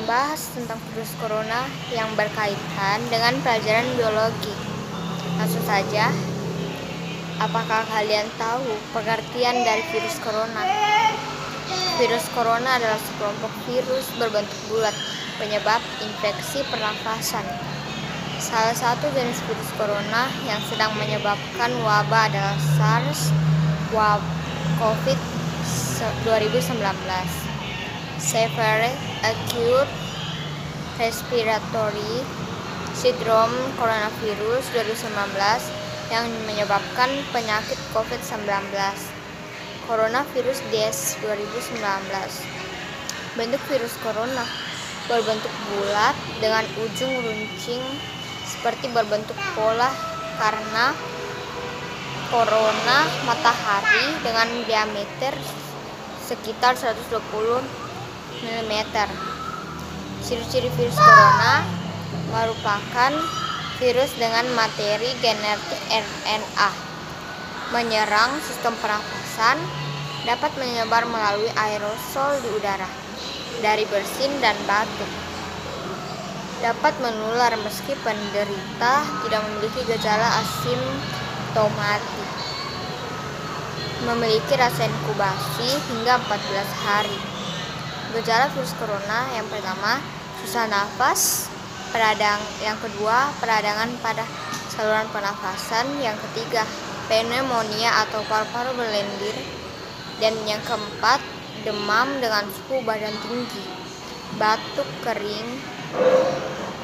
membahas tentang virus corona yang berkaitan dengan pelajaran biologi. Langsung saja, apakah kalian tahu pengertian dari virus corona? Virus corona adalah sekelompok virus berbentuk bulat penyebab infeksi pernafasan. Salah satu jenis virus corona yang sedang menyebabkan wabah adalah SARS COVID-19. Severe Acute Respiratory Syndrome Coronavirus 2019 yang menyebabkan penyakit COVID-19. Coronavirus Disease 2019. Bentuk virus corona berbentuk bulat dengan ujung runcing seperti berbentuk pola karena corona matahari dengan diameter sekitar 120 mm. Ciri-ciri virus corona merupakan virus dengan materi genetik RNA, menyerang sistem pernafasan, dapat menyebar melalui aerosol di udara, dari bersin dan batuk, dapat menular meski penderita tidak memiliki gejala asimptomatik, memiliki rasa inkubasi hingga 14 hari. Gejala virus corona yang pertama, susah nafas, yang kedua, peradangan pada saluran pernafasan, yang ketiga, pneumonia atau paru-paru berlendir, dan yang keempat, demam dengan suhu badan tinggi, batuk kering,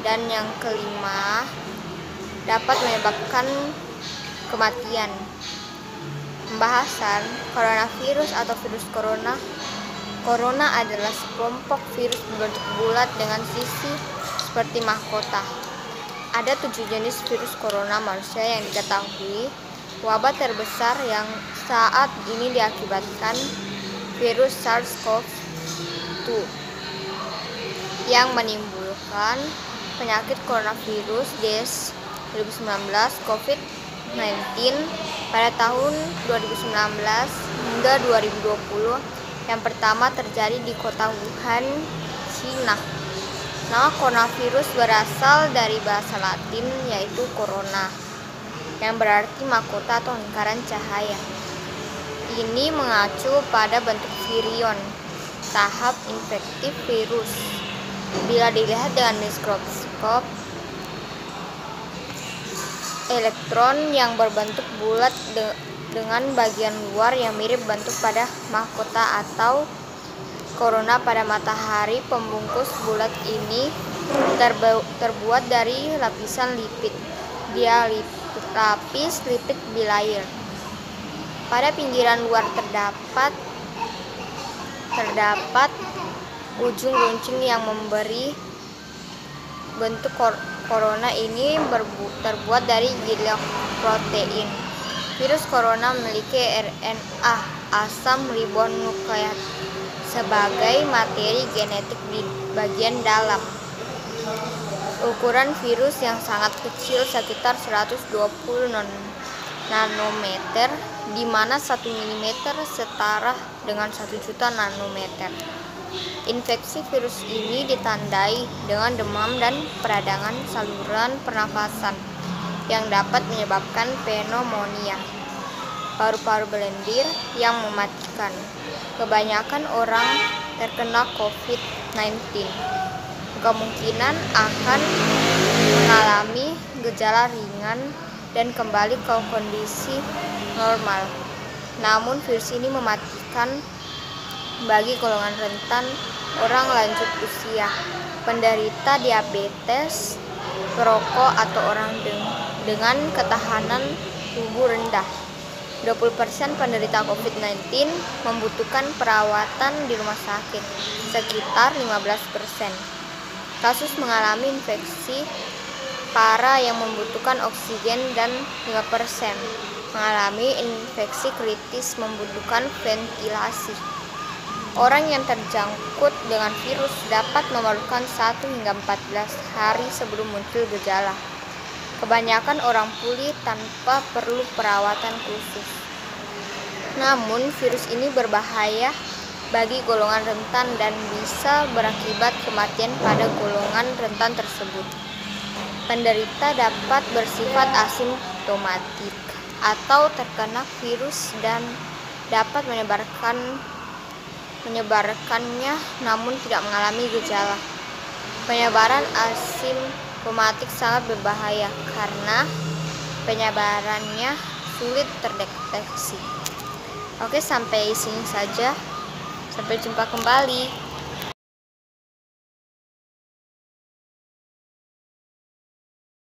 dan yang kelima, dapat menyebabkan kematian. Pembahasan coronavirus atau virus corona. Corona adalah sekelompok virus berbentuk bulat dengan sisi seperti mahkota. Ada 7 jenis virus corona manusia yang diketahui. Wabah terbesar yang saat ini diakibatkan virus SARS-CoV-2 yang menimbulkan penyakit coronavirus Disease 2019 COVID-19 pada tahun 2019 hingga 2020. Yang pertama terjadi di kota Wuhan, China. Nama coronavirus berasal dari bahasa Latin yaitu corona, yang berarti mahkota atau lingkaran cahaya. Ini mengacu pada bentuk virion, tahap infektif virus. Bila dilihat dengan mikroskop, elektron yang berbentuk bulat dengan bagian luar yang mirip bentuk pada mahkota atau corona pada matahari. Pembungkus bulat ini terbuat dari lapisan lipid, lapis lipid bilayer. Pada pinggiran luar terdapat ujung runcing yang memberi bentuk corona. Ini terbuat dari glicoprotein. Virus corona memiliki RNA asam ribonukleat sebagai materi genetik di bagian dalam. Ukuran virus yang sangat kecil sekitar 120 nanometer, di mana 1 mm setara dengan 1 juta nanometer. Infeksi virus ini ditandai dengan demam dan peradangan saluran pernafasan yang dapat menyebabkan pneumonia, paru-paru berlendir yang mematikan. Kebanyakan orang terkena COVID-19 kemungkinan akan mengalami gejala ringan dan kembali ke kondisi normal. Namun virus ini mematikan bagi golongan rentan, orang lanjut usia, penderita diabetes, perokok, atau orang dengan ketahanan tubuh rendah. 20% penderita COVID-19 membutuhkan perawatan di rumah sakit, sekitar 15%. Kasus mengalami infeksi parah yang membutuhkan oksigen dan 5% mengalami infeksi kritis membutuhkan ventilasi. Orang yang terjangkit dengan virus dapat memerlukan 1 hingga 14 hari sebelum muncul gejala. Kebanyakan orang pulih tanpa perlu perawatan khusus. Namun virus ini berbahaya bagi golongan rentan dan bisa berakibat kematian pada golongan rentan tersebut. Penderita dapat bersifat asimptomatik atau terkena virus dan dapat menyebarkannya namun tidak mengalami gejala. Penyebaran asimptomatik sangat berbahaya karena penyebarannya sulit terdeteksi. Oke, sampai sini saja. Sampai jumpa kembali.